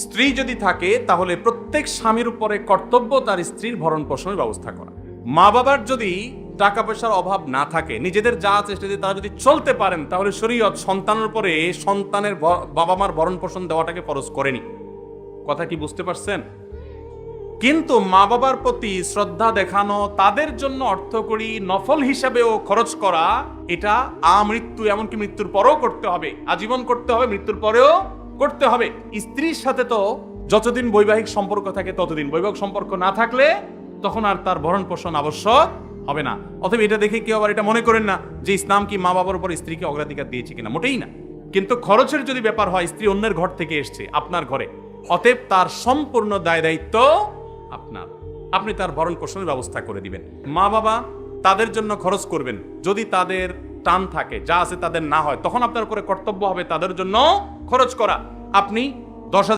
স্ত্রী যদি থাকে তাহলে প্রত্যেক স্বামীর উপরে কর্তব্য তার স্ত্রীর ভরণ পোষণের ব্যবস্থা করা। মা বাবার যদি টাকা পয়সার অভাব না থাকে, নিজেদের যা আছে সেটা দিয়ে তারা যদি চলতে পারেন, তাহলে শরীয়ত সন্তানের উপরে সন্তানের বাবা মার ভরণ পোষণ দেওয়াটাকে ফরজ করেনি। কথা কি বুঝতে পারছেন? কিন্তু মা বাবার প্রতি শ্রদ্ধা দেখানো, তাদের জন্য অর্থকড়ি নফল হিসাবেও খরচ করা, এটা আমৃত্যু, এমনকি মৃত্যুর পরেও করতে হবে, আজীবন করতে হবে, মৃত্যুর পরেও করতে হবে। স্ত্রীর সাথে তো যতদিন বৈবাহিক সম্পর্ক থাকে ততদিন, বৈবাহিক সম্পর্ক না থাকলে তখন আর তার ভরণ পোষণ আবশ্যক হবে না। অতএব এটা দেখে কেউ আবার এটা মনে করেন না যে ইসলাম কি মা বাবার উপর স্ত্রীকে অগ্রাধিকার দিয়েছে কিনা, মোটেই না। কিন্তু খরচের যদি ব্যাপার হয়, স্ত্রী অন্যের ঘর থেকে এসছে আপনার ঘরে, অতএব তার সম্পূর্ণ দায় দায়িত্ব আপনার, আপনি তার ভরণ পোষণের ব্যবস্থা করে দিবেন। মা বাবা তাদের জন্য খরচ করবেন, যদি তাদের টান থাকে, যা আছে তাদের না হয়, তখন আপনার উপরে কর্তব্য হবে তাদের জন্য খরচ করা। আপনি 10,000